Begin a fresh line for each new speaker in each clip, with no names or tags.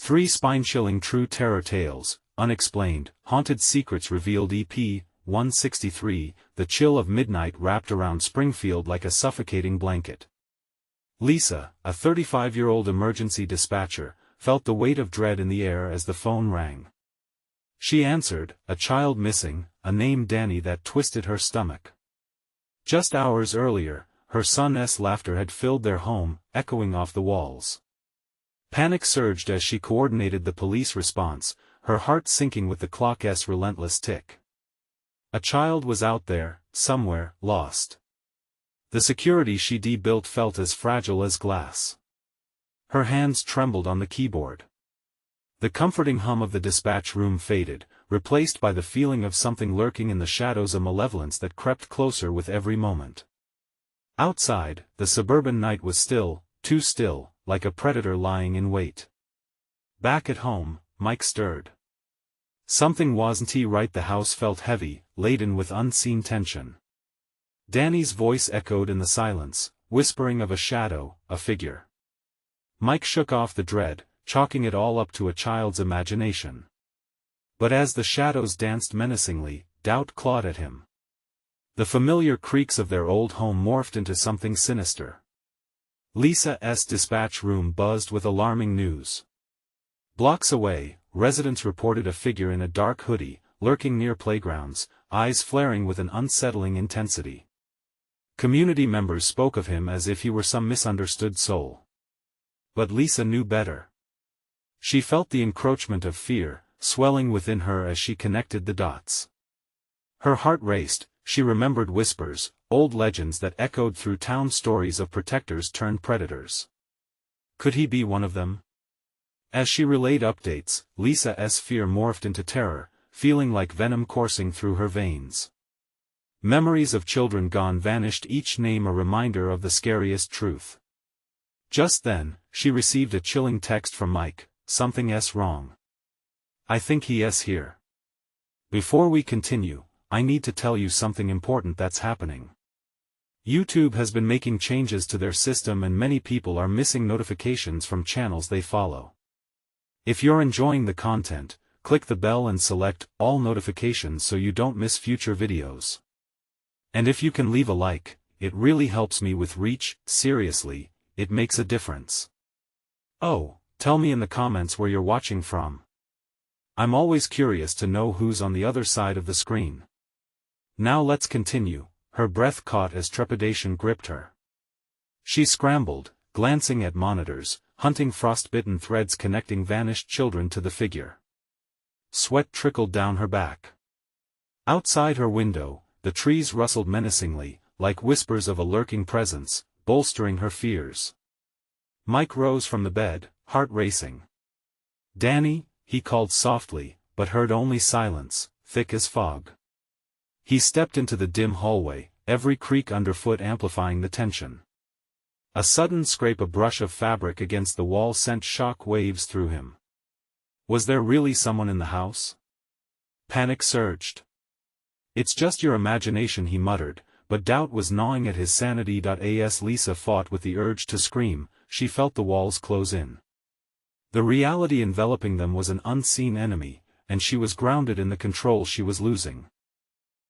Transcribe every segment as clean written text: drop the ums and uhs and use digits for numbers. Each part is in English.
3 spine-chilling true terror tales, Unexplained, Haunted Secrets Revealed EP, 163, the chill of midnight wrapped around Springfield like a suffocating blanket. Lisa, a 35-year-old emergency dispatcher, felt the weight of dread in the air as the phone rang. She answered, a child missing, a name Danny that twisted her stomach. Just hours earlier, her son's laughter had filled their home, echoing off the walls. Panic surged as she coordinated the police response, her heart sinking with the clock's relentless tick. A child was out there, somewhere, lost. The security she'd built felt as fragile as glass. Her hands trembled on the keyboard. The comforting hum of the dispatch room faded, replaced by the feeling of something lurking in the shadows, a malevolence that crept closer with every moment. Outside, the suburban night was still, too still, like a predator lying in wait. Back at home, Mike stirred. Something wasn't right. The house felt heavy, laden with unseen tension. Danny's voice echoed in the silence, whispering of a shadow, a figure. Mike shook off the dread, chalking it all up to a child's imagination. But as the shadows danced menacingly, doubt clawed at him. The familiar creaks of their old home morphed into something sinister. Lisa's dispatch room buzzed with alarming news. Blocks away, residents reported a figure in a dark hoodie, lurking near playgrounds, eyes flaring with an unsettling intensity. Community members spoke of him as if he were some misunderstood soul. But Lisa knew better. She felt the encroachment of fear, swelling within her as she connected the dots. Her heart raced, she remembered whispers, old legends that echoed through town, stories of protectors turned predators. Could he be one of them? As she relayed updates, Lisa's fear morphed into terror, feeling like venom coursing through her veins. Memories of children gone vanished, each name a reminder of the scariest truth. Just then, she received a chilling text from Mike, "Something's wrong. I think he's here. Before we continue, I need to tell you something important that's happening. YouTube has been making changes to their system and many people are missing notifications from channels they follow. If you're enjoying the content, click the bell and select all notifications so you don't miss future videos. And if you can leave a like, it really helps me with reach. Seriously, it makes a difference. Oh, tell me in the comments where you're watching from. I'm always curious to know who's on the other side of the screen. Now let's continue. Her breath caught as trepidation gripped her. She scrambled, glancing at monitors, hunting frostbitten threads connecting vanished children to the figure. Sweat trickled down her back. Outside her window, the trees rustled menacingly, like whispers of a lurking presence, bolstering her fears. Mike rose from the bed, heart racing. "Danny," he called softly, but heard only silence, thick as fog. He stepped into the dim hallway, every creak underfoot amplifying the tension. A sudden scrape, a brush of fabric against the wall sent shock waves through him. Was there really someone in the house? Panic surged. "It's just your imagination," he muttered, but doubt was gnawing at his sanity. As Lisa fought with the urge to scream, she felt the walls close in. The reality enveloping them was an unseen enemy, and she was grounded in the control she was losing.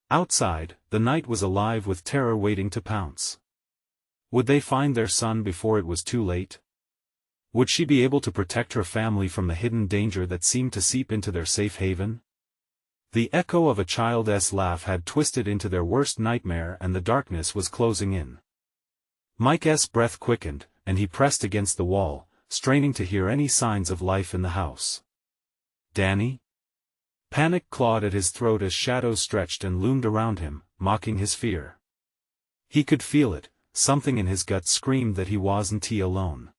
Outside, the night was alive with terror waiting to pounce. Would they find their son before it was too late? Would she be able to protect her family from the hidden danger that seemed to seep into their safe haven? The echo of a child's laugh had twisted into their worst nightmare, and the darkness was closing in. Mike's breath quickened, and he pressed against the wall, straining to hear any signs of life in the house. "Danny?" Panic clawed at his throat as shadows stretched and loomed around him, mocking his fear. He could feel it, something in his gut screamed that he wasn't alone.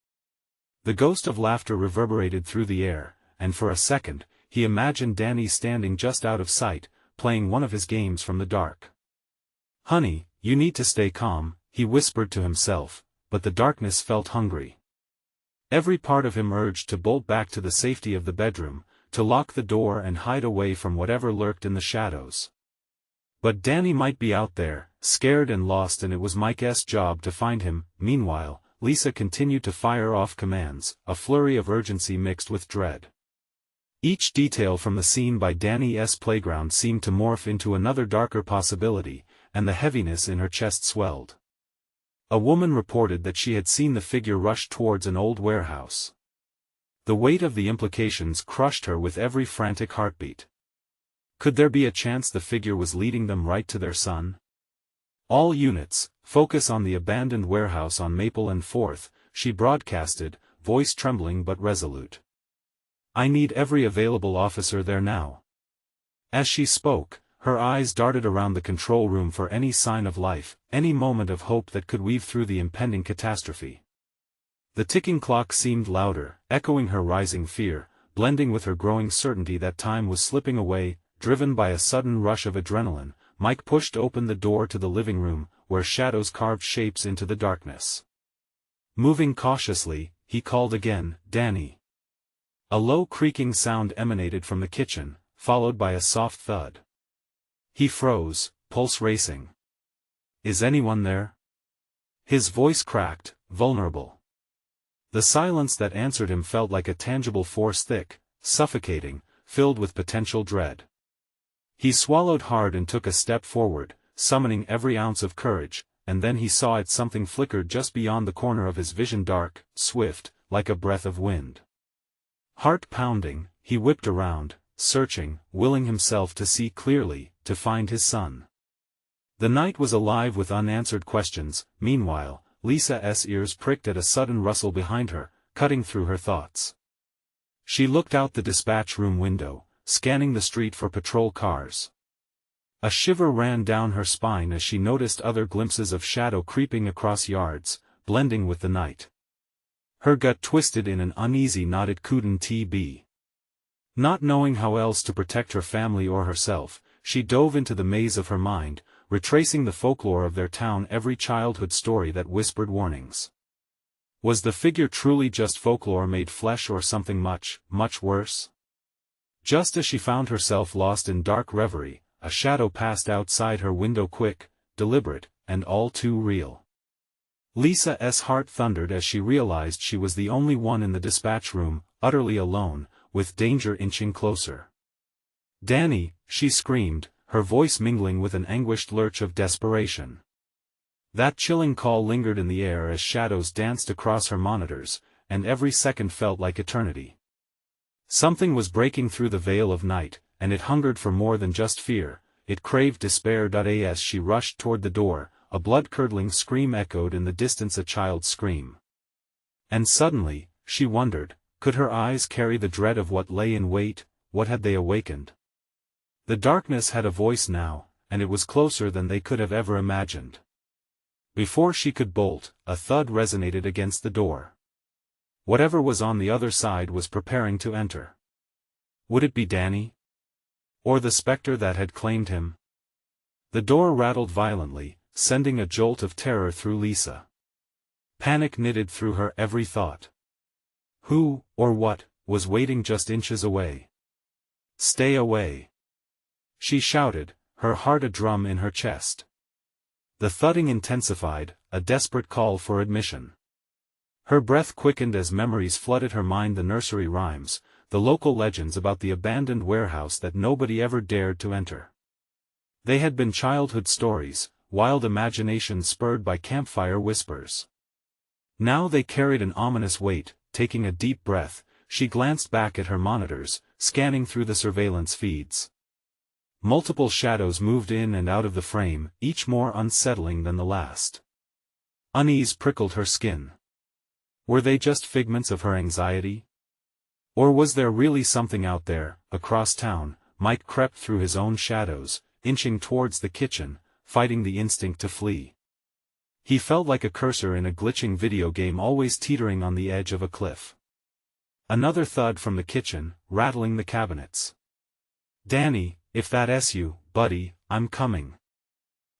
The ghost of laughter reverberated through the air, and for a second, he imagined Danny standing just out of sight, playing one of his games from the dark. "Honey, you need to stay calm," he whispered to himself, but the darkness felt hungry. Every part of him urged to bolt back to the safety of the bedroom, to lock the door and hide away from whatever lurked in the shadows. But Danny might be out there, scared and lost, and it was Mike's job to find him. Meanwhile, Lisa continued to fire off commands, a flurry of urgency mixed with dread. Each detail from the scene by Danny's playground seemed to morph into another darker possibility, and the heaviness in her chest swelled. A woman reported that she had seen the figure rush towards an old warehouse. The weight of the implications crushed her with every frantic heartbeat. Could there be a chance the figure was leading them right to their son? "All units, focus on the abandoned warehouse on Maple and 4th, she broadcasted, voice trembling but resolute. "I need every available officer there now." As she spoke, her eyes darted around the control room for any sign of life, any moment of hope that could weave through the impending catastrophe. The ticking clock seemed louder, echoing her rising fear, blending with her growing certainty that time was slipping away. Driven by a sudden rush of adrenaline, Mike pushed open the door to the living room, where shadows carved shapes into the darkness. Moving cautiously, he called again, "Danny." A low creaking sound emanated from the kitchen, followed by a soft thud. He froze, pulse racing. "Is anyone there?" His voice cracked, vulnerable. The silence that answered him felt like a tangible force, thick, suffocating, filled with potential dread. He swallowed hard and took a step forward, summoning every ounce of courage, and then he saw it. Something flickered just beyond the corner of his vision, dark, swift, like a breath of wind. Heart pounding, he whipped around, searching, willing himself to see clearly, to find his son. The night was alive with unanswered questions. Meanwhile, Lisa's ears pricked at a sudden rustle behind her, cutting through her thoughts. She looked out the dispatch room window, scanning the street for patrol cars. A shiver ran down her spine as she noticed other glimpses of shadow creeping across yards, blending with the night. Her gut twisted in an uneasy knot. It couldn't be. Not knowing how else to protect her family or herself, she dove into the maze of her mind, retracing the folklore of their town, every childhood story that whispered warnings. Was the figure truly just folklore made flesh, or something much, much worse? Just as she found herself lost in dark reverie, a shadow passed outside her window, quick, deliberate, and all too real. Lisa's heart thundered as she realized she was the only one in the dispatch room, utterly alone, with danger inching closer. "Danny," she screamed, her voice mingling with an anguished lurch of desperation. That chilling call lingered in the air as shadows danced across her monitors, and every second felt like eternity. Something was breaking through the veil of night, and it hungered for more than just fear, it craved despair. As she rushed toward the door, a blood-curdling scream echoed in the distance, a child's scream. And suddenly, she wondered, could her eyes carry the dread of what lay in wait? What had they awakened? The darkness had a voice now, and it was closer than they could have ever imagined. Before she could bolt, a thud resonated against the door. Whatever was on the other side was preparing to enter. Would it be Danny? Or the specter that had claimed him? The door rattled violently, sending a jolt of terror through Lisa. Panic knitted through her every thought. Who, or what, was waiting just inches away? "Stay away!" she shouted, her heart a drum in her chest. The thudding intensified, a desperate call for admission. Her breath quickened as memories flooded her mind, the nursery rhymes, the local legends about the abandoned warehouse that nobody ever dared to enter. They had been childhood stories, wild imaginations spurred by campfire whispers. Now they carried an ominous weight. Taking a deep breath, she glanced back at her monitors, scanning through the surveillance feeds. Multiple shadows moved in and out of the frame, each more unsettling than the last. Unease prickled her skin. Were they just figments of her anxiety? Or was there really something out there, across town? Mike crept through his own shadows, inching towards the kitchen, fighting the instinct to flee. He felt like a cursor in a glitching video game, always teetering on the edge of a cliff. Another thud from the kitchen, rattling the cabinets. "Danny, if that's you, buddy, I'm coming,"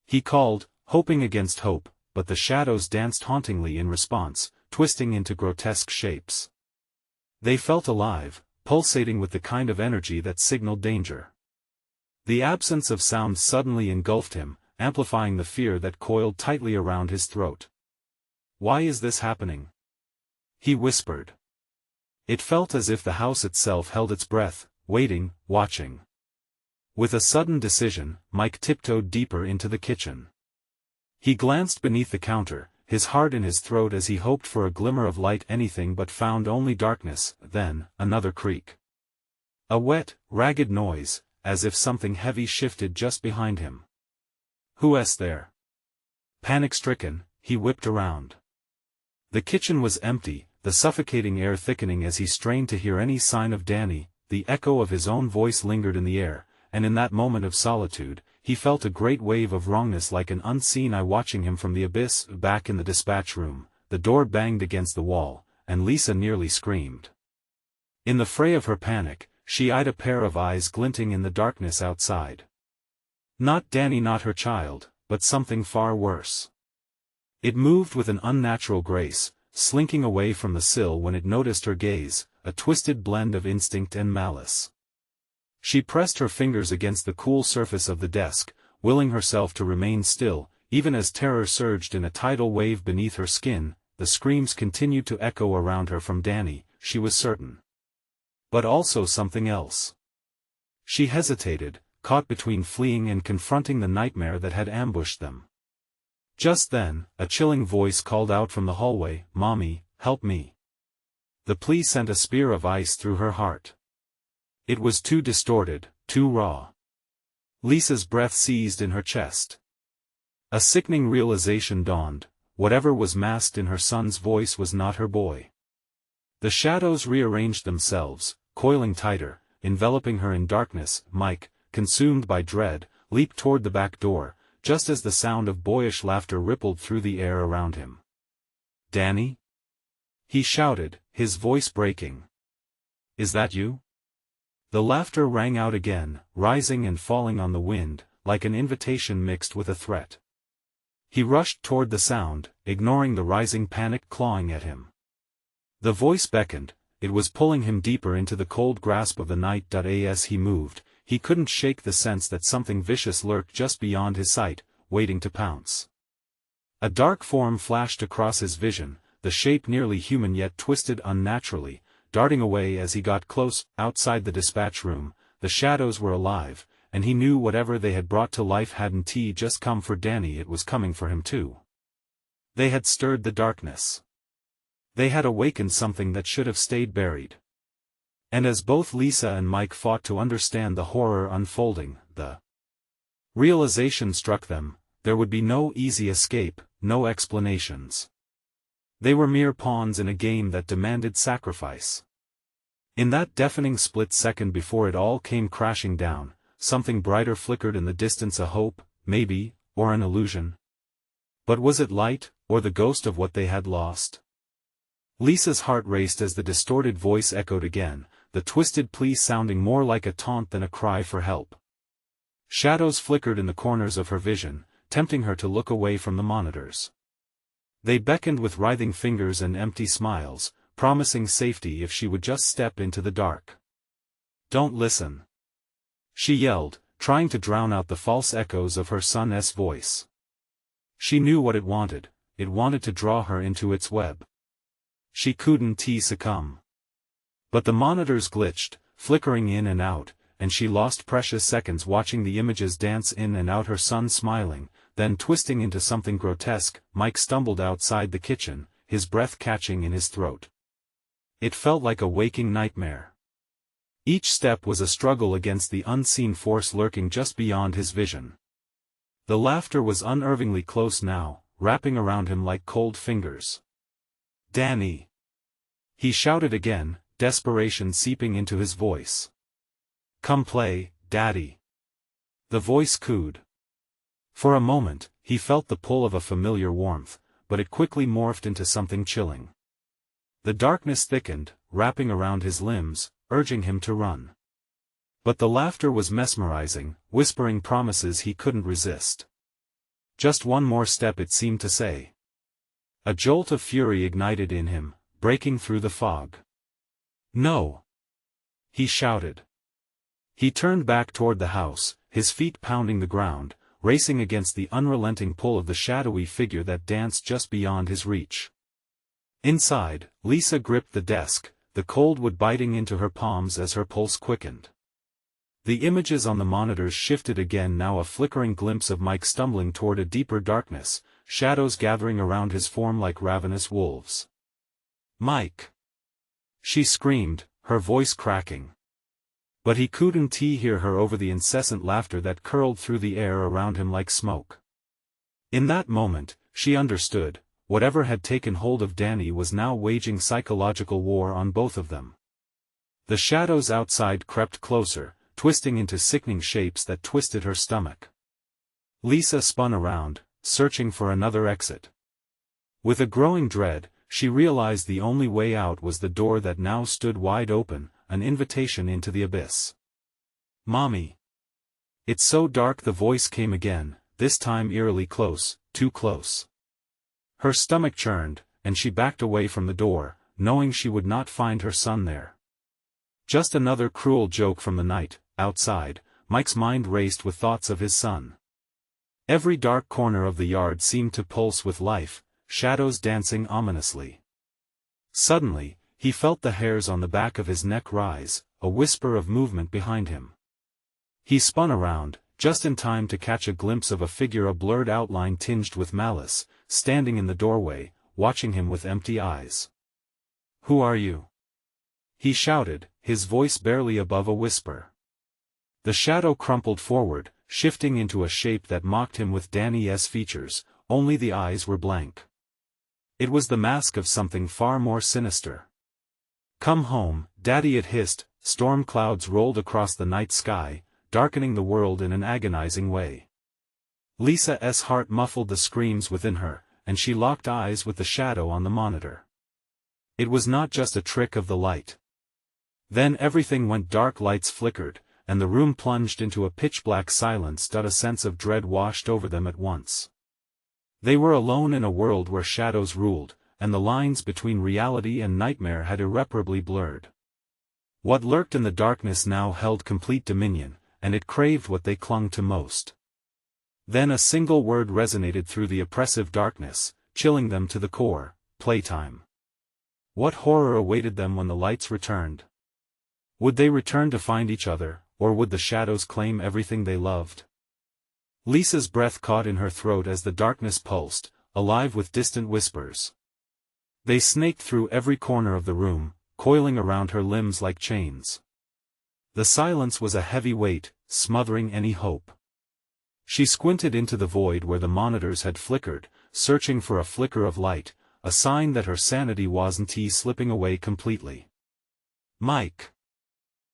he called, hoping against hope, but the shadows danced hauntingly in response, twisting into grotesque shapes. They felt alive, pulsating with the kind of energy that signaled danger. The absence of sound suddenly engulfed him, amplifying the fear that coiled tightly around his throat. Why is this happening? He whispered. It felt as if the house itself held its breath, waiting, watching. With a sudden decision, Mike tiptoed deeper into the kitchen. He glanced beneath the counter, his heart in his throat as he hoped for a glimmer of light, anything but found only darkness. Then, another creak. A wet, ragged noise, as if something heavy shifted just behind him. Who's there? Panic-stricken, he whipped around. The kitchen was empty, the suffocating air thickening as he strained to hear any sign of Danny. The echo of his own voice lingered in the air, and in that moment of solitude, he felt a great wave of wrongness like an unseen eye watching him from the abyss. Back in the dispatch room, the door banged against the wall, and Lisa nearly screamed. In the fray of her panic, she eyed a pair of eyes glinting in the darkness outside. Not Danny, not her child, but something far worse. It moved with an unnatural grace, slinking away from the sill when it noticed her gaze, a twisted blend of instinct and malice. She pressed her fingers against the cool surface of the desk, willing herself to remain still, even as terror surged in a tidal wave beneath her skin. The screams continued to echo around her from Danny, she was certain. But also something else. She hesitated, caught between fleeing and confronting the nightmare that had ambushed them. Just then, a chilling voice called out from the hallway, "Mommy, help me." The plea sent a spear of ice through her heart. It was too distorted, too raw. Lisa's breath seized in her chest. A sickening realization dawned: whatever was masked in her son's voice was not her boy. The shadows rearranged themselves, coiling tighter, enveloping her in darkness. Mike, consumed by dread, leaped toward the back door, just as the sound of boyish laughter rippled through the air around him. "Danny?" he shouted, his voice breaking. "Is that you?" The laughter rang out again, rising and falling on the wind, like an invitation mixed with a threat. He rushed toward the sound, ignoring the rising panic clawing at him. The voice beckoned, it was pulling him deeper into the cold grasp of the night. As he moved, he couldn't shake the sense that something vicious lurked just beyond his sight, waiting to pounce. A dark form flashed across his vision, the shape nearly human yet twisted unnaturally, darting away as he got close. Outside the dispatch room, the shadows were alive, and he knew whatever they had brought to life hadn't just come for Danny, it was coming for him too. They had stirred the darkness. They had awakened something that should have stayed buried. And as both Lisa and Mike fought to understand the horror unfolding, the realization struck them: there would be no easy escape, no explanations. They were mere pawns in a game that demanded sacrifice. In that deafening split second before it all came crashing down, something brighter flickered in the distance, a hope, maybe, or an illusion. But was it light, or the ghost of what they had lost? Lisa's heart raced as the distorted voice echoed again, the twisted plea sounding more like a taunt than a cry for help. Shadows flickered in the corners of her vision, tempting her to look away from the monitors. They beckoned with writhing fingers and empty smiles, promising safety if she would just step into the dark. "Don't listen," she yelled, trying to drown out the false echoes of her son's voice. She knew what it wanted to draw her into its web. She couldn't succumb. But the monitors glitched, flickering in and out, and she lost precious seconds watching the images dance in and out, her son smiling, then twisting into something grotesque. Mike stumbled outside the kitchen, his breath catching in his throat. It felt like a waking nightmare. Each step was a struggle against the unseen force lurking just beyond his vision. The laughter was unnervingly close now, wrapping around him like cold fingers. "Danny!" he shouted again, desperation seeping into his voice. "Come play, Daddy." The voice cooed. For a moment, he felt the pull of a familiar warmth, but it quickly morphed into something chilling. The darkness thickened, wrapping around his limbs, urging him to run. But the laughter was mesmerizing, whispering promises he couldn't resist. Just one more step, it seemed to say. A jolt of fury ignited in him, breaking through the fog. "No!" he shouted. He turned back toward the house, his feet pounding the ground, racing against the unrelenting pull of the shadowy figure that danced just beyond his reach. Inside, Lisa gripped the desk, the cold wood biting into her palms as her pulse quickened. The images on the monitors shifted again, now a flickering glimpse of Mike stumbling toward a deeper darkness, shadows gathering around his form like ravenous wolves. "Mike!" she screamed, her voice cracking. But he couldn't hear her over the incessant laughter that curled through the air around him like smoke. In that moment, she understood, whatever had taken hold of Danny was now waging psychological war on both of them. The shadows outside crept closer, twisting into sickening shapes that twisted her stomach. Lisa spun around, searching for another exit. With a growing dread, she realized the only way out was the door that now stood wide open, an invitation into the abyss. "Mommy!" "It's so dark," the voice came again, this time eerily close, too close. Her stomach churned, and she backed away from the door, knowing she would not find her son there. Just another cruel joke from the night. Outside, Mike's mind raced with thoughts of his son. Every dark corner of the yard seemed to pulse with life, shadows dancing ominously. Suddenly, he felt the hairs on the back of his neck rise, a whisper of movement behind him. He spun around, just in time to catch a glimpse of a figure, a blurred outline tinged with malice, standing in the doorway, watching him with empty eyes. "Who are you?" he shouted, his voice barely above a whisper. The shadow crumpled forward, shifting into a shape that mocked him with Danny's features, only the eyes were blank. It was the mask of something far more sinister. "Come home, Daddy," it hissed. Storm clouds rolled across the night sky, darkening the world in an agonizing way. Lisa's heart muffled the screams within her, and she locked eyes with the shadow on the monitor. It was not just a trick of the light. Then everything went dark, lights flickered, and the room plunged into a pitch-black silence. A sense of dread washed over them at once. They were alone in a world where shadows ruled, and the lines between reality and nightmare had irreparably blurred. What lurked in the darkness now held complete dominion, and it craved what they clung to most. Then a single word resonated through the oppressive darkness, chilling them to the core: playtime. What horror awaited them when the lights returned? Would they return to find each other, or would the shadows claim everything they loved? Lisa's breath caught in her throat as the darkness pulsed, alive with distant whispers. They snaked through every corner of the room, coiling around her limbs like chains. The silence was a heavy weight, smothering any hope. She squinted into the void where the monitors had flickered, searching for a flicker of light, a sign that her sanity wasn't slipping away completely. "Mike!"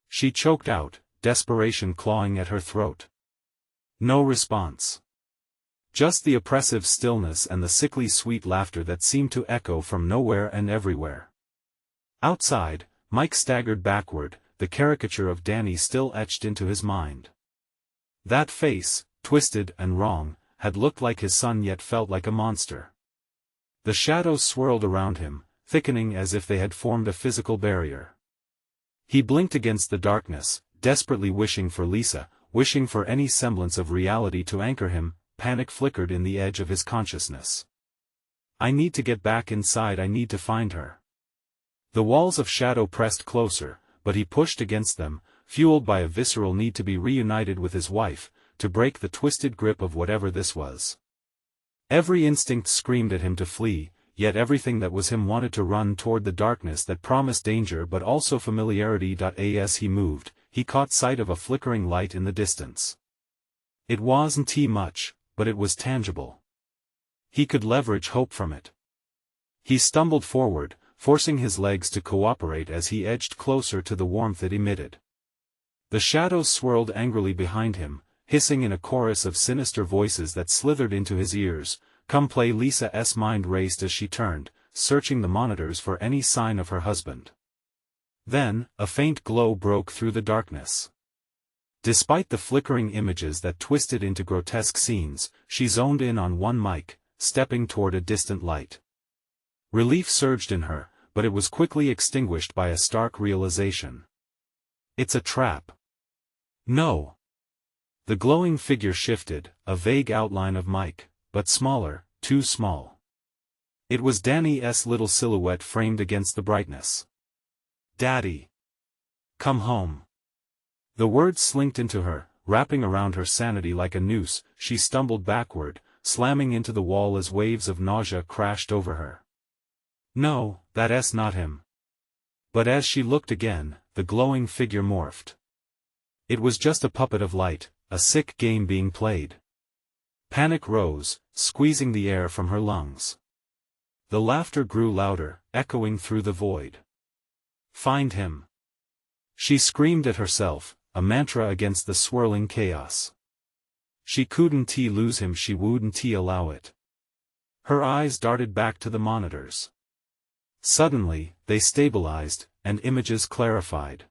she choked out, desperation clawing at her throat. No response. Just the oppressive stillness and the sickly sweet laughter that seemed to echo from nowhere and everywhere. Outside, Mike staggered backward, the caricature of Danny still etched into his mind. That face, twisted and wrong, had looked like his son yet felt like a monster. The shadows swirled around him, thickening as if they had formed a physical barrier. He blinked against the darkness, desperately wishing for Lisa, wishing for any semblance of reality to anchor him. Panic flickered in the edge of his consciousness. "I need to get back inside, I need to find her." The walls of shadow pressed closer, but he pushed against them, fueled by a visceral need to be reunited with his wife, to break the twisted grip of whatever this was. Every instinct screamed at him to flee, yet everything that was him wanted to run toward the darkness that promised danger but also familiarity. As he moved, he caught sight of a flickering light in the distance. It wasn't much, but it was tangible. He could leverage hope from it. He stumbled forward, forcing his legs to cooperate as he edged closer to the warmth it emitted. The shadows swirled angrily behind him, hissing in a chorus of sinister voices that slithered into his ears. "Come play." Lisa's mind raced as she turned, searching the monitors for any sign of her husband. Then, a faint glow broke through the darkness. Despite the flickering images that twisted into grotesque scenes, she zoned in on one Mike, stepping toward a distant light. Relief surged in her, but it was quickly extinguished by a stark realization. "It's a trap." "No." The glowing figure shifted, a vague outline of Mike, but smaller, too small. It was Danny's little silhouette framed against the brightness. "Daddy! Come home." The words slinked into her, wrapping around her sanity like a noose. She stumbled backward, slamming into the wall as waves of nausea crashed over her. No, that's not him. But as she looked again, the glowing figure morphed. It was just a puppet of light, a sick game being played. Panic rose, squeezing the air from her lungs. The laughter grew louder, echoing through the void. "Find him!" She screamed at herself, a mantra against the swirling chaos. She couldn't lose him, she wouldn't allow it. Her eyes darted back to the monitors. Suddenly, they stabilized, and images clarified.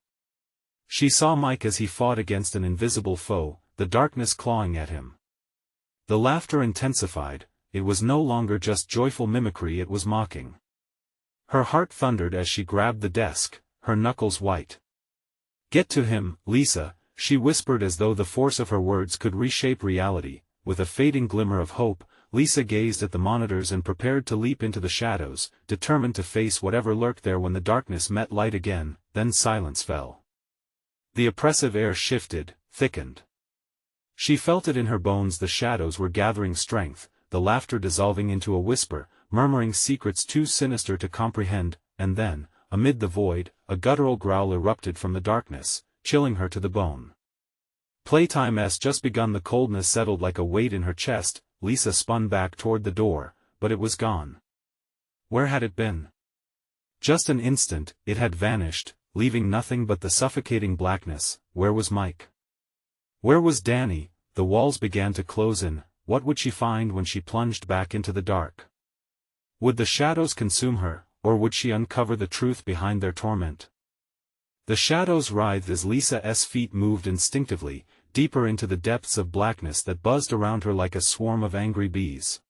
She saw Mike as he fought against an invisible foe, the darkness clawing at him. The laughter intensified, it was no longer just joyful mimicry, it was mocking. Her heart thundered as she grabbed the desk, her knuckles white. "Get to him, Lisa," she whispered as though the force of her words could reshape reality. With a fading glimmer of hope, Lisa gazed at the monitors and prepared to leap into the shadows, determined to face whatever lurked there. When the darkness met light again, then silence fell. The oppressive air shifted, thickened. She felt it in her bones. The shadows were gathering strength, the laughter dissolving into a whisper, murmuring secrets too sinister to comprehend, and then, amid the void, a guttural growl erupted from the darkness, chilling her to the bone. Playtime has just begun. The coldness settled like a weight in her chest. Lisa spun back toward the door, but it was gone. Where had it been? Just an instant, it had vanished, leaving nothing but the suffocating blackness. Where was Mike? Where was Danny? The walls began to close in. What would she find when she plunged back into the dark? Would the shadows consume her, or would she uncover the truth behind their torment? The shadows writhed as Lisa's feet moved instinctively, deeper into the depths of blackness that buzzed around her like a swarm of angry bees.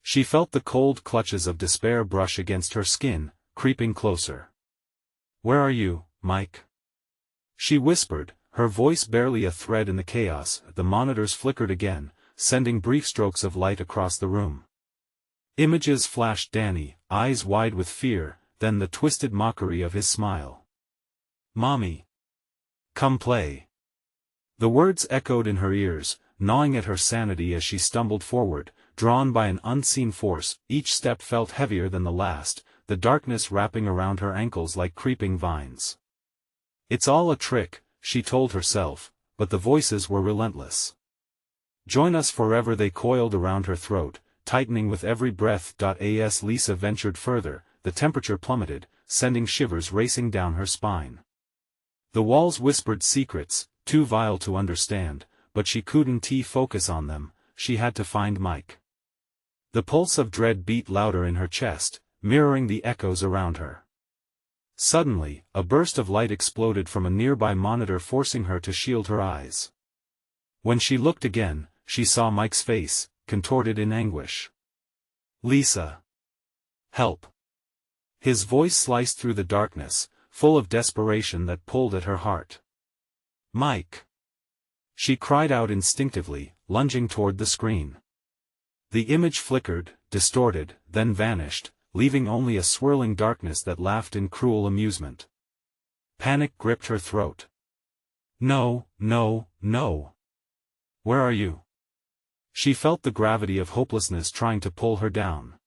She felt the cold clutches of despair brush against her skin, creeping closer. "Where are you, Mike?" she whispered, her voice barely a thread in the chaos. The monitors flickered again, sending brief strokes of light across the room. Images flashed Danny, eyes wide with fear, then the twisted mockery of his smile. "Mommy! Come play!" The words echoed in her ears, gnawing at her sanity as she stumbled forward, drawn by an unseen force. Each step felt heavier than the last, the darkness wrapping around her ankles like creeping vines. "It's all a trick," she told herself, but the voices were relentless. "Join us forever," they coiled around her throat, tightening with every breath. As Lisa ventured further, the temperature plummeted, sending shivers racing down her spine. The walls whispered secrets, too vile to understand, but she couldn't focus on them. She had to find Mike. The pulse of dread beat louder in her chest, mirroring the echoes around her. Suddenly, a burst of light exploded from a nearby monitor, forcing her to shield her eyes. When she looked again, she saw Mike's face, contorted in anguish. "Lisa! Help!" His voice sliced through the darkness, full of desperation that pulled at her heart. "Mike!" she cried out instinctively, lunging toward the screen. The image flickered, distorted, then vanished, leaving only a swirling darkness that laughed in cruel amusement. Panic gripped her throat. "No, no, no! Where are you?" She felt the gravity of hopelessness trying to pull her down.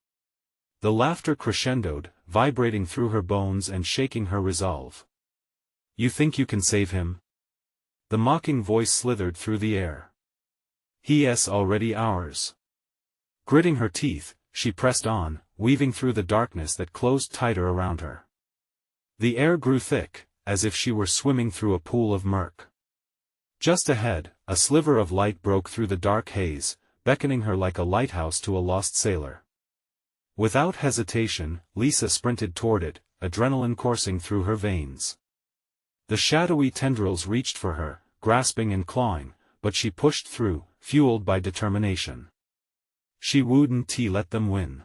The laughter crescendoed, vibrating through her bones and shaking her resolve. "You think you can save him?" The mocking voice slithered through the air. "He's already ours." Gritting her teeth, she pressed on, weaving through the darkness that closed tighter around her. The air grew thick, as if she were swimming through a pool of murk. Just ahead, a sliver of light broke through the dark haze, beckoning her like a lighthouse to a lost sailor. Without hesitation, Lisa sprinted toward it, adrenaline coursing through her veins. The shadowy tendrils reached for her, grasping and clawing, but she pushed through, fueled by determination. She wouldn't let them win.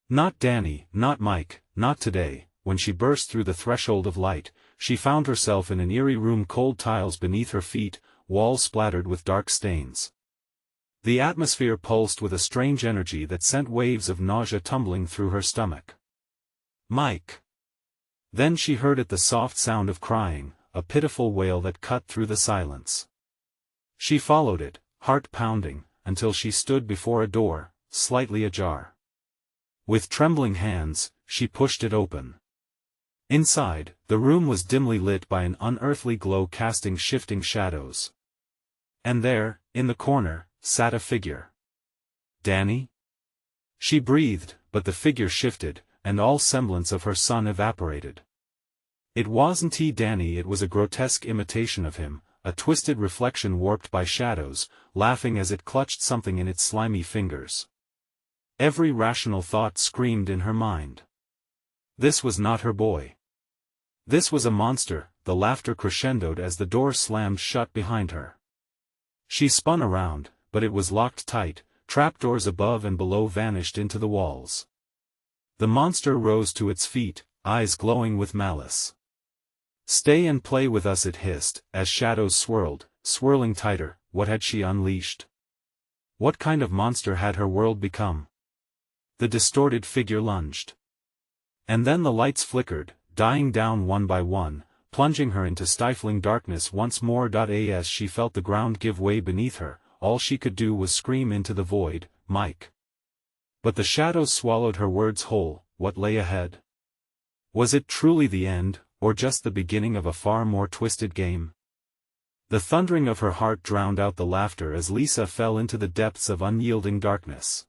Not Danny, not Mike, not today. When she burst through the threshold of light, she found herself in an eerie room, cold tiles beneath her feet, walls splattered with dark stains. The atmosphere pulsed with a strange energy that sent waves of nausea tumbling through her stomach. "Mike!" Then she heard it, the soft sound of crying, a pitiful wail that cut through the silence. She followed it, heart pounding, until she stood before a door, slightly ajar. With trembling hands, she pushed it open. Inside, the room was dimly lit by an unearthly glow casting shifting shadows. And there, in the corner, sat a figure. "Danny?" She breathed, but the figure shifted, and all semblance of her son evaporated. It wasn't Danny, it was a grotesque imitation of him, a twisted reflection warped by shadows, laughing as it clutched something in its slimy fingers. Every rational thought screamed in her mind. This was not her boy. This was a monster. The laughter crescendoed as the door slammed shut behind her. She spun around, but it was locked tight. Trapdoors above and below vanished into the walls. The monster rose to its feet, eyes glowing with malice. "Stay and play with us," it hissed, as shadows swirled, swirling tighter. What had she unleashed? What kind of monster had her world become? The distorted figure lunged. And then the lights flickered, dying down one by one, plunging her into stifling darkness once more. As she felt the ground give way beneath her, all she could do was scream into the void, "Mike!" But the shadows swallowed her words whole. What lay ahead? Was it truly the end, or just the beginning of a far more twisted game? The thundering of her heart drowned out the laughter as Lisa fell into the depths of unyielding darkness.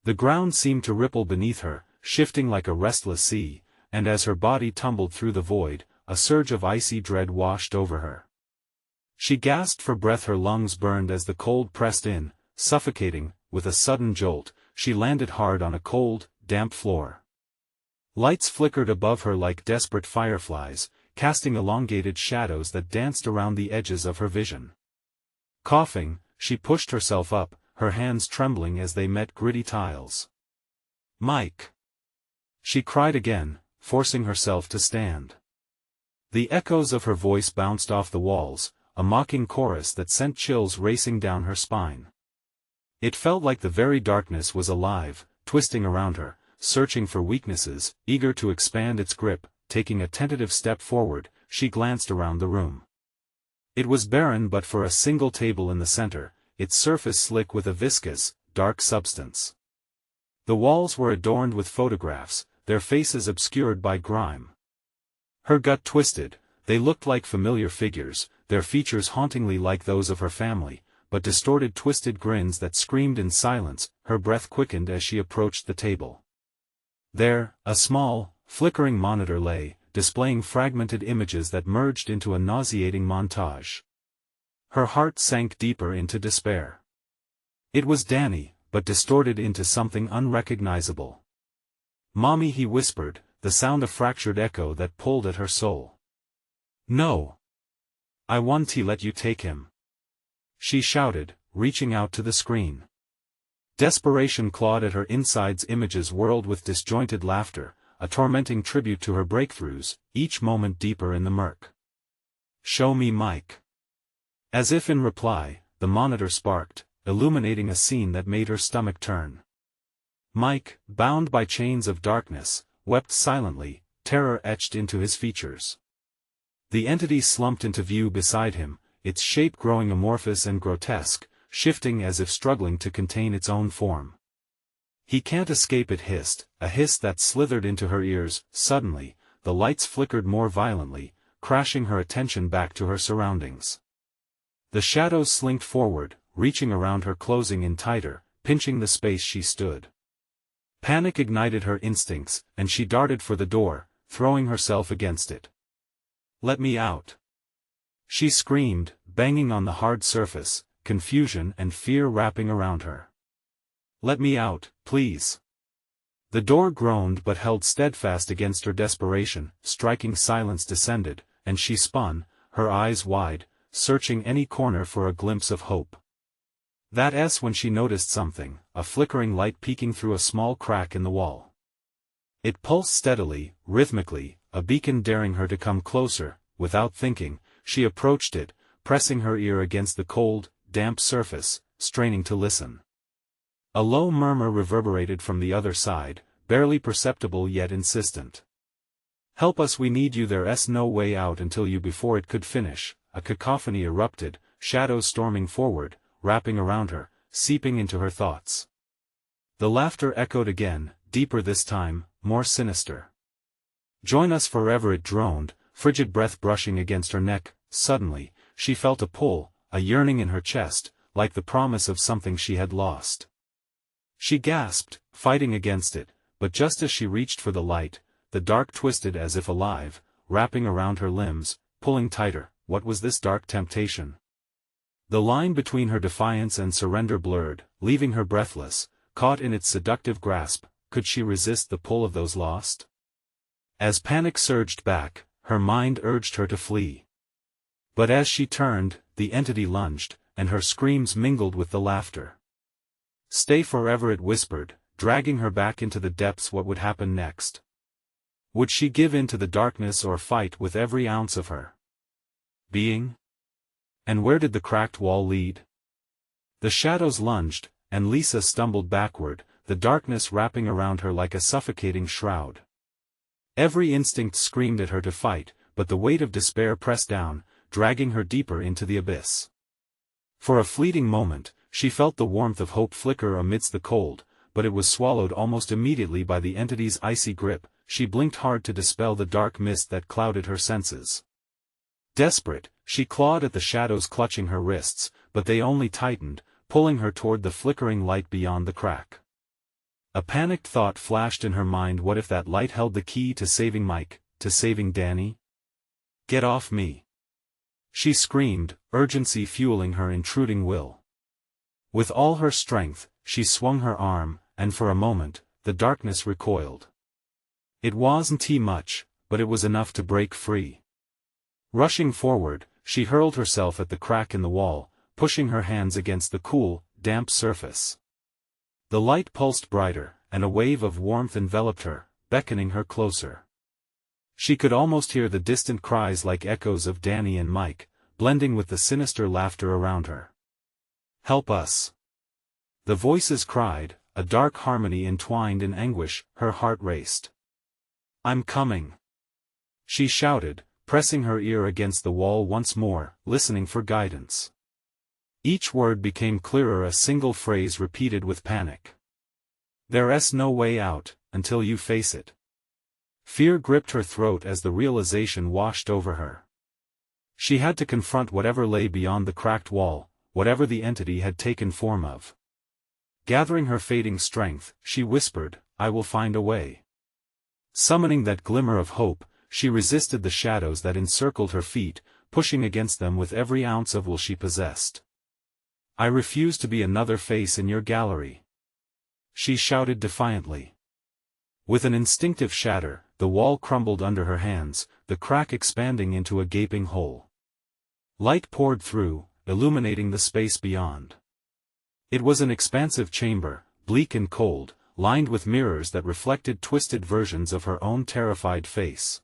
The ground seemed to ripple beneath her, shifting like a restless sea, and as her body tumbled through the void, a surge of icy dread washed over her. She gasped for breath, her lungs burned as the cold pressed in, suffocating. With a sudden jolt, she landed hard on a cold, damp floor. Lights flickered above her like desperate fireflies, casting elongated shadows that danced around the edges of her vision. Coughing, she pushed herself up, her hands trembling as they met gritty tiles. "Mike!" She cried again, forcing herself to stand. The echoes of her voice bounced off the walls, a mocking chorus that sent chills racing down her spine. It felt like the very darkness was alive, twisting around her, searching for weaknesses, eager to expand its grip. Taking a tentative step forward, she glanced around the room. It was barren but for a single table in the center, its surface slick with a viscous, dark substance. The walls were adorned with photographs, their faces obscured by grime. Her gut twisted. They looked like familiar figures, their features hauntingly like those of her family, but distorted, twisted grins that screamed in silence. Her breath quickened as she approached the table. There, a small, flickering monitor lay, displaying fragmented images that merged into a nauseating montage. Her heart sank deeper into despair. It was Danny, but distorted into something unrecognizable. "Mommy," he whispered, the sound a fractured echo that pulled at her soul. "No. I want to let you take him," she shouted, reaching out to the screen. Desperation clawed at her insides. Images whirled with disjointed laughter, a tormenting tribute to her breakthroughs, each moment deeper in the murk. "Show me Mike." As if in reply, the monitor sparked, illuminating a scene that made her stomach turn. Mike, bound by chains of darkness, wept silently, terror etched into his features. The entity slumped into view beside him, its shape growing amorphous and grotesque, shifting as if struggling to contain its own form. "He can't escape," it hissed, a hiss that slithered into her ears. Suddenly, the lights flickered more violently, crashing her attention back to her surroundings. The shadows slinked forward, reaching around her, closing in tighter, pinching the space she stood. Panic ignited her instincts, and she darted for the door, throwing herself against it. "Let me out!" she screamed, banging on the hard surface, confusion and fear wrapping around her. "Let me out, please!" The door groaned but held steadfast against her desperation. Striking silence descended, and she spun, her eyes wide, searching any corner for a glimpse of hope. That's when she noticed something, a flickering light peeking through a small crack in the wall. It pulsed steadily, rhythmically, a beacon daring her to come closer. Without thinking, she approached it, pressing her ear against the cold, damp surface, straining to listen. A low murmur reverberated from the other side, barely perceptible yet insistent. "Help us, we need you, there's no way out until you." Before it could finish, a cacophony erupted, shadows storming forward, wrapping around her, seeping into her thoughts. The laughter echoed again, deeper this time, more sinister. "Join us forever," it droned, frigid breath brushing against her neck. Suddenly, she felt a pull, a yearning in her chest, like the promise of something she had lost. She gasped, fighting against it, but just as she reached for the light, the dark twisted as if alive, wrapping around her limbs, pulling tighter. What was this dark temptation? The line between her defiance and surrender blurred, leaving her breathless, caught in its seductive grasp. Could she resist the pull of those lost? As panic surged back, her mind urged her to flee. But as she turned, the entity lunged, and her screams mingled with the laughter. "Stay forever," it whispered, dragging her back into the depths. What would happen next? Would she give in to the darkness or fight with every ounce of her being? And where did the cracked wall lead? The shadows lunged, and Lisa stumbled backward, the darkness wrapping around her like a suffocating shroud. Every instinct screamed at her to fight, but the weight of despair pressed down, dragging her deeper into the abyss. For a fleeting moment, she felt the warmth of hope flicker amidst the cold, but it was swallowed almost immediately by the entity's icy grip. She blinked hard to dispel the dark mist that clouded her senses. Desperate, she clawed at the shadows clutching her wrists, but they only tightened, pulling her toward the flickering light beyond the crack. A panicked thought flashed in her mind. What if that light held the key to saving Mike, to saving Danny? "Get off me!" she screamed, urgency fueling her intruding will. With all her strength, she swung her arm, and for a moment, the darkness recoiled. It wasn't much, but it was enough to break free. Rushing forward, she hurled herself at the crack in the wall, pushing her hands against the cool, damp surface. The light pulsed brighter, and a wave of warmth enveloped her, beckoning her closer. She could almost hear the distant cries like echoes of Danny and Mike, blending with the sinister laughter around her. "Help us!" the voices cried, a dark harmony entwined in anguish. Her heart raced. "I'm coming!" she shouted, pressing her ear against the wall once more, listening for guidance. Each word became clearer, a single phrase repeated with panic. "There's no way out, until you face it." Fear gripped her throat as the realization washed over her. She had to confront whatever lay beyond the cracked wall, whatever the entity had taken form of. Gathering her fading strength, she whispered, "I will find a way." Summoning that glimmer of hope, she resisted the shadows that encircled her feet, pushing against them with every ounce of will she possessed. "I refuse to be another face in your gallery," she shouted defiantly. With an instinctive shatter, the wall crumbled under her hands, the crack expanding into a gaping hole. Light poured through, illuminating the space beyond. It was an expansive chamber, bleak and cold, lined with mirrors that reflected twisted versions of her own terrified face.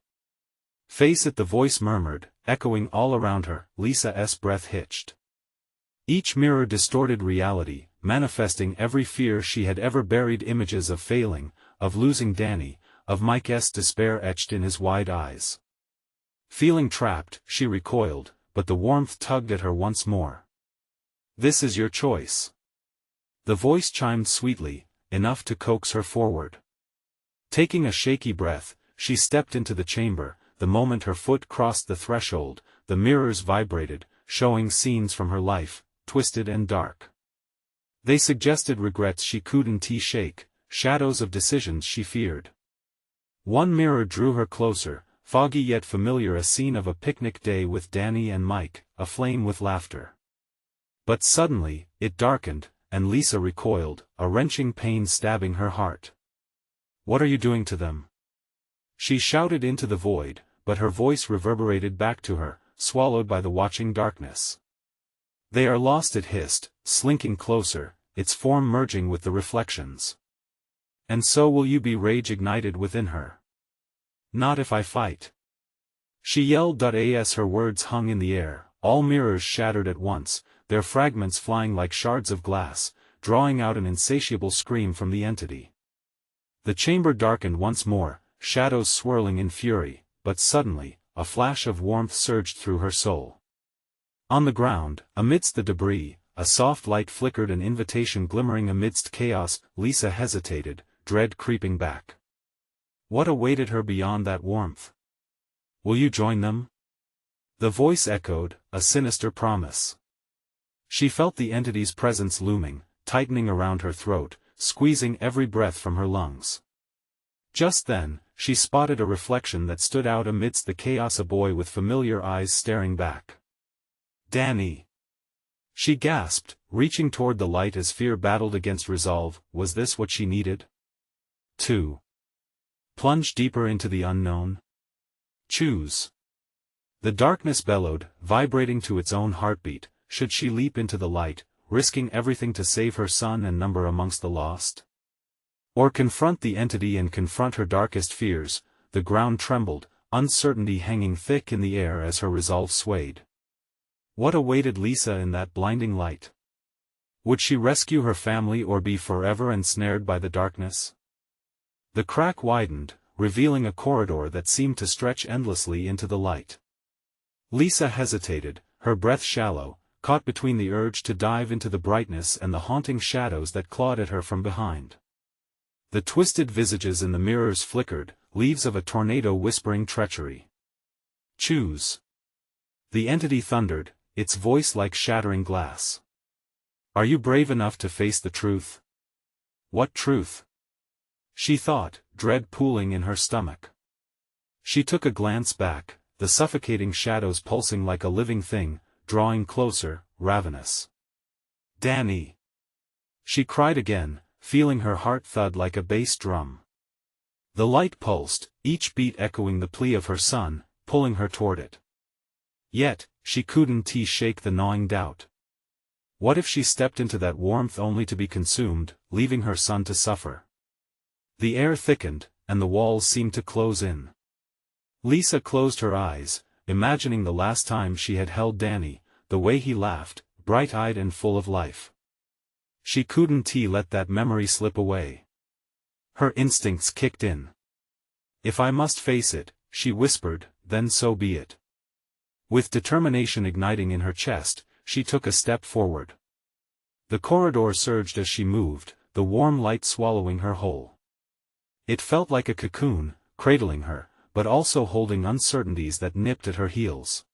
"Face it," the voice murmured, echoing all around her. Lisa's breath hitched. Each mirror distorted reality, manifesting every fear she had ever buried, images of failing, of losing Danny, of Mike's despair etched in his wide eyes. Feeling trapped, she recoiled, but the warmth tugged at her once more. "This is your choice." The voice chimed sweetly, enough to coax her forward. Taking a shaky breath, she stepped into the chamber. The moment her foot crossed the threshold, the mirrors vibrated, showing scenes from her life, twisted and dark. They suggested regrets she couldn't shake, shadows of decisions she feared. One mirror drew her closer, foggy yet familiar, a scene of a picnic day with Danny and Mike, aflame with laughter. But suddenly, it darkened, and Lisa recoiled, a wrenching pain stabbing her heart. "What are you doing to them?" she shouted into the void, but her voice reverberated back to her, swallowed by the watching darkness. "They are lost," it hissed, slinking closer, its form merging with the reflections. "And so will you be," rage ignited within her. "Not if I fight," she yelled. As her words hung in the air, all mirrors shattered at once, their fragments flying like shards of glass, drawing out an insatiable scream from the entity. The chamber darkened once more, shadows swirling in fury, but suddenly, a flash of warmth surged through her soul. On the ground, amidst the debris, a soft light flickered, an invitation glimmering amidst chaos. Lisa hesitated, dread creeping back. What awaited her beyond that warmth? Will you join them? The voice echoed, a sinister promise. She felt the entity's presence looming, tightening around her throat, squeezing every breath from her lungs. Just then, she spotted a reflection that stood out amidst the chaos, a boy with familiar eyes staring back. Danny! She gasped, reaching toward the light as fear battled against resolve. Was this what she needed? To plunge deeper into the unknown? Choose. The darkness bellowed, vibrating to its own heartbeat. Should she leap into the light, risking everything to save her son and number amongst the lost? Or confront the entity and confront her darkest fears? The ground trembled, uncertainty hanging thick in the air as her resolve swayed. What awaited Lisa in that blinding light? Would she rescue her family or be forever ensnared by the darkness? The crack widened, revealing a corridor that seemed to stretch endlessly into the light. Lisa hesitated, her breath shallow, caught between the urge to dive into the brightness and the haunting shadows that clawed at her from behind. The twisted visages in the mirrors flickered, leaves of a tornado whispering treachery. Choose. The entity thundered, its voice like shattering glass. Are you brave enough to face the truth? What truth? She thought, dread pooling in her stomach. She took a glance back, the suffocating shadows pulsing like a living thing, drawing closer, ravenous. Danny! She cried again, feeling her heart thud like a bass drum. The light pulsed, each beat echoing the plea of her son, pulling her toward it. Yet, she couldn't shake the gnawing doubt. What if she stepped into that warmth only to be consumed, leaving her son to suffer? The air thickened, and the walls seemed to close in. Lisa closed her eyes, imagining the last time she had held Danny, the way he laughed, bright-eyed and full of life. She couldn't let that memory slip away. Her instincts kicked in. If I must face it, she whispered, then so be it. With determination igniting in her chest, she took a step forward. The corridor surged as she moved, the warm light swallowing her whole. It felt like a cocoon, cradling her, but also holding uncertainties that nipped at her heels.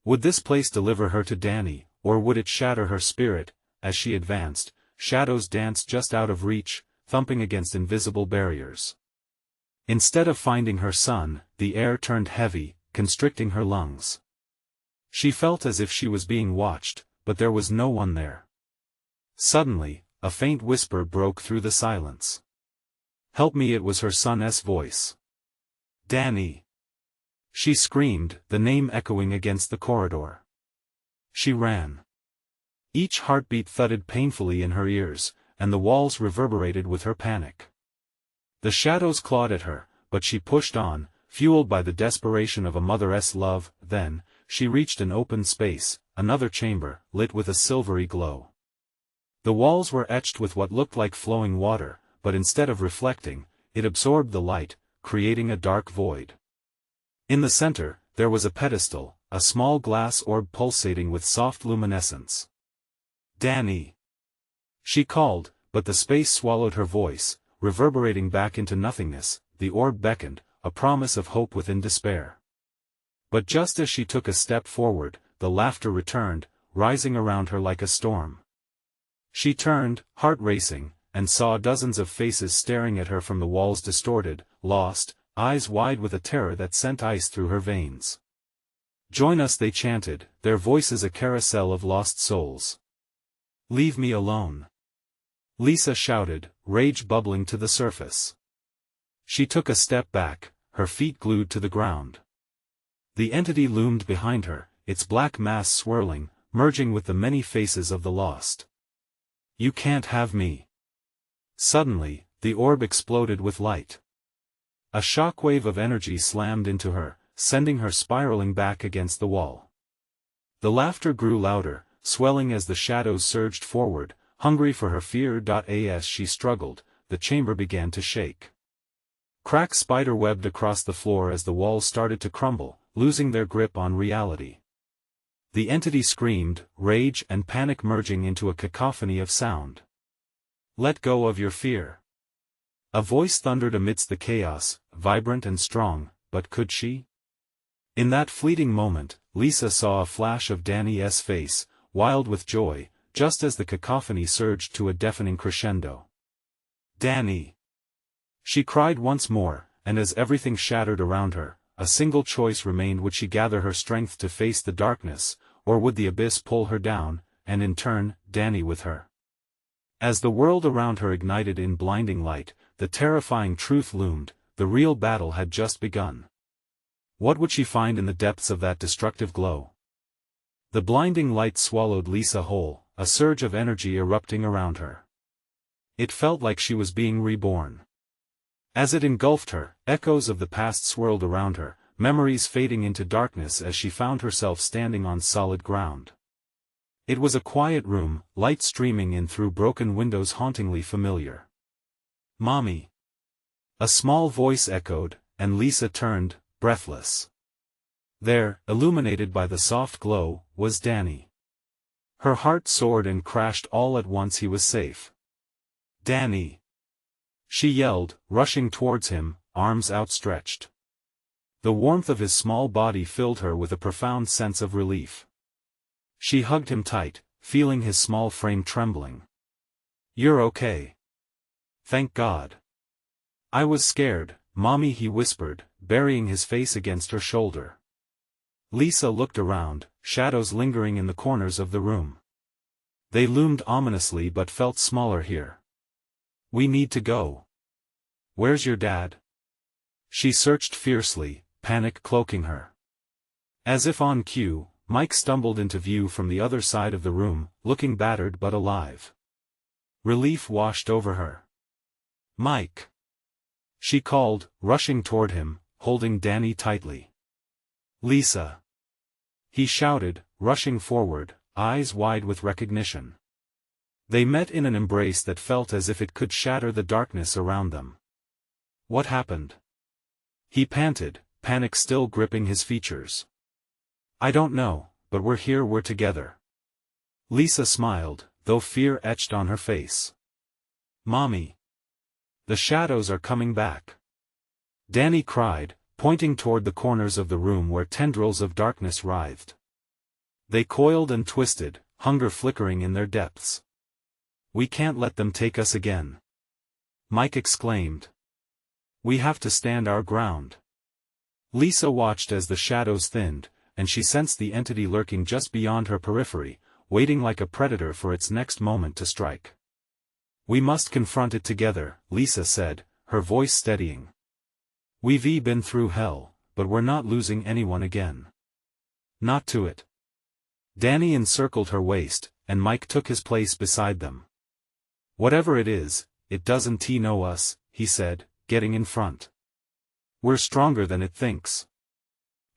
Would this place deliver her to Danny, or would it shatter her spirit? As she advanced, shadows danced just out of reach, thumping against invisible barriers. Instead of finding her son, the air turned heavy, constricting her lungs. She felt as if she was being watched, but there was no one there. Suddenly, a faint whisper broke through the silence. Help me! It was her son's voice. Danny! She screamed, the name echoing against the corridor. She ran. Each heartbeat thudded painfully in her ears, and the walls reverberated with her panic. The shadows clawed at her, but she pushed on, fueled by the desperation of a mother's love. Then, she reached an open space, another chamber, lit with a silvery glow. The walls were etched with what looked like flowing water, but instead of reflecting, it absorbed the light, creating a dark void. In the center, there was a pedestal, a small glass orb pulsating with soft luminescence. Danny! She called, but the space swallowed her voice, reverberating back into nothingness. The orb beckoned, a promise of hope within despair. But just as she took a step forward, the laughter returned, rising around her like a storm. She turned, heart racing, and saw dozens of faces staring at her from the walls, distorted, lost, eyes wide with a terror that sent ice through her veins. Join us, they chanted, their voices a carousel of lost souls. Leave me alone. Lisa shouted, rage bubbling to the surface. She took a step back, her feet glued to the ground. The entity loomed behind her, its black mass swirling, merging with the many faces of the lost. You can't have me. Suddenly, the orb exploded with light. A shockwave of energy slammed into her, sending her spiraling back against the wall. The laughter grew louder, swelling as the shadows surged forward, hungry for her fear. As she struggled, the chamber began to shake. Cracks spider-webbed across the floor as the walls started to crumble, losing their grip on reality. The entity screamed, rage and panic merging into a cacophony of sound. "Let go of your fear." A voice thundered amidst the chaos, vibrant and strong, but could she? In that fleeting moment, Lisa saw a flash of Danny's face, wild with joy, just as the cacophony surged to a deafening crescendo. "Danny!" She cried once more, and as everything shattered around her, a single choice remained: would she gather her strength to face the darkness, or would the abyss pull her down, and in turn, Danny with her? As the world around her ignited in blinding light, the terrifying truth loomed: the real battle had just begun. What would she find in the depths of that destructive glow? The blinding light swallowed Lisa whole, a surge of energy erupting around her. It felt like she was being reborn. As it engulfed her, echoes of the past swirled around her, memories fading into darkness as she found herself standing on solid ground. It was a quiet room, light streaming in through broken windows, hauntingly familiar. "Mommy!" A small voice echoed, and Lisa turned, breathless. There, illuminated by the soft glow, was Danny. Her heart soared and crashed all at once. He was safe. "Danny!" she yelled, rushing towards him, arms outstretched. The warmth of his small body filled her with a profound sense of relief. She hugged him tight, feeling his small frame trembling. "You're okay. Thank God." "I was scared, Mommy," he whispered, burying his face against her shoulder. Lisa looked around, shadows lingering in the corners of the room. They loomed ominously but felt smaller here. "We need to go." "Where's your dad?" She searched fiercely, panic cloaking her. As if on cue, Mike stumbled into view from the other side of the room, looking battered but alive. Relief washed over her. "Mike!" she called, rushing toward him, holding Danny tightly. "Lisa!" he shouted, rushing forward, eyes wide with recognition. They met in an embrace that felt as if it could shatter the darkness around them. "What happened?" he panted, panic still gripping his features. "I don't know, but we're here, we're together." Lisa smiled, though fear etched on her face. "Mommy! The shadows are coming back!" Danny cried, pointing toward the corners of the room where tendrils of darkness writhed. They coiled and twisted, hunger flickering in their depths. "We can't let them take us again," Mike exclaimed. "We have to stand our ground." Lisa watched as the shadows thinned, and she sensed the entity lurking just beyond her periphery, waiting like a predator for its next moment to strike. "We must confront it together," Lisa said, her voice steadying. "We've been through hell, but we're not losing anyone again. Not to it." Danny encircled her waist, and Mike took his place beside them. "Whatever it is, it doesn't know us," he said, getting in front. "We're stronger than it thinks."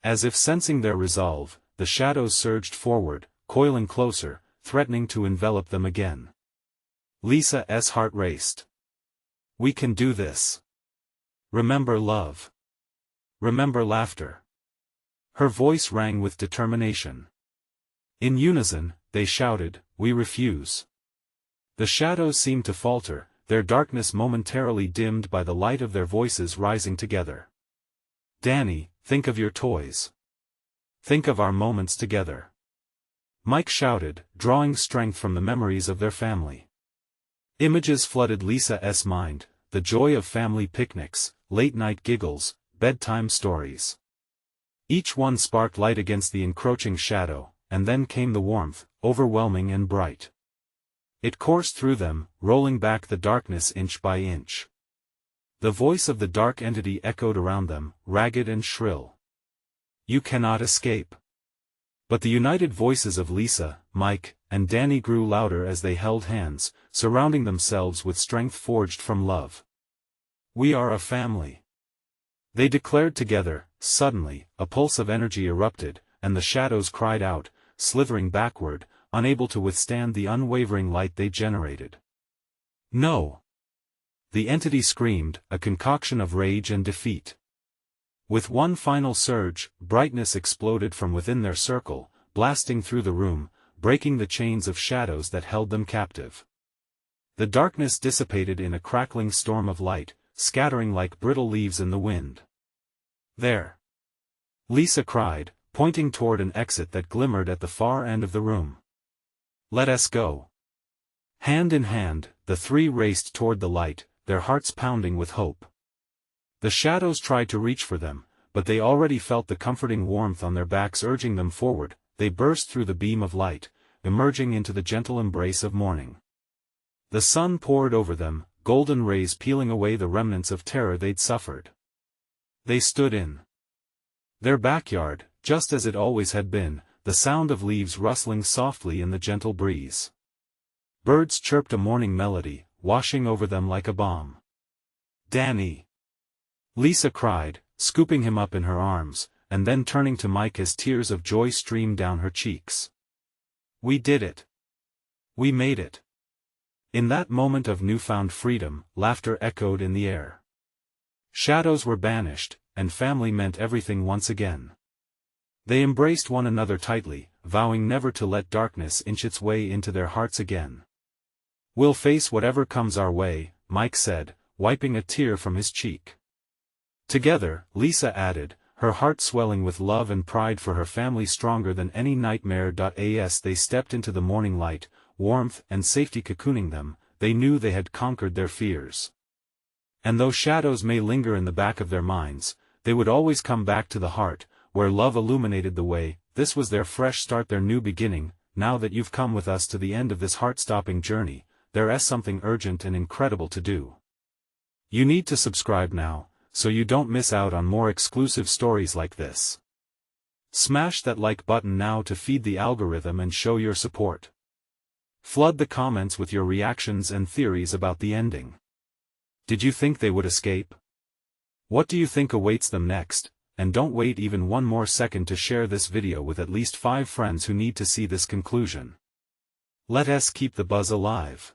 As if sensing their resolve, the shadows surged forward, coiling closer, threatening to envelop them again. Lisa's heart raced. "We can do this. Remember love. Remember laughter." Her voice rang with determination. In unison, they shouted, "We refuse." The shadows seemed to falter, their darkness momentarily dimmed by the light of their voices rising together. "Danny, think of your toys. Think of our moments together," Mike shouted, drawing strength from the memories of their family. Images flooded Lisa's mind, the joy of family picnics, late-night giggles, bedtime stories. Each one sparked light against the encroaching shadow, and then came the warmth, overwhelming and bright. It coursed through them, rolling back the darkness inch by inch. The voice of the dark entity echoed around them, ragged and shrill. "You cannot escape." But the united voices of Lisa, Mike, and Danny grew louder as they held hands, surrounding themselves with strength forged from love. "We are a family," they declared together. Suddenly, a pulse of energy erupted, and the shadows cried out, slithering backward, unable to withstand the unwavering light they generated. No! The entity screamed, a concoction of rage and defeat. With one final surge, brightness exploded from within their circle, blasting through the room, breaking the chains of shadows that held them captive. The darkness dissipated in a crackling storm of light, scattering like brittle leaves in the wind. There! Lisa cried, pointing toward an exit that glimmered at the far end of the room. Let us go. Hand in hand, the three raced toward the light, their hearts pounding with hope. The shadows tried to reach for them, but they already felt the comforting warmth on their backs urging them forward. They burst through the beam of light, emerging into the gentle embrace of morning. The sun poured over them, golden rays peeling away the remnants of terror they'd suffered. They stood in their backyard, just as it always had been, the sound of leaves rustling softly in the gentle breeze. Birds chirped a morning melody, washing over them like a balm. Danny! Lisa cried, scooping him up in her arms, and then turning to Mike as tears of joy streamed down her cheeks. We did it! We made it! In that moment of newfound freedom, laughter echoed in the air. Shadows were banished, and family meant everything once again. They embraced one another tightly, vowing never to let darkness inch its way into their hearts again. We'll face whatever comes our way, Mike said, wiping a tear from his cheek. Together, Lisa added, her heart swelling with love and pride for her family stronger than any nightmare. As they stepped into the morning light, warmth and safety cocooning them, they knew they had conquered their fears. And though shadows may linger in the back of their minds, they would always come back to the heart, where love illuminated the way. This was their fresh start, their new beginning. Now that you've come with us to the end of this heart-stopping journey, there's something urgent and incredible to do. You need to subscribe now, so you don't miss out on more exclusive stories like this. Smash that like button now to feed the algorithm and show your support. Flood the comments with your reactions and theories about the ending. Did you think they would escape? What do you think awaits them next? And don't wait even one more second to share this video with at least 5 friends who need to see this conclusion. Let us keep the buzz alive.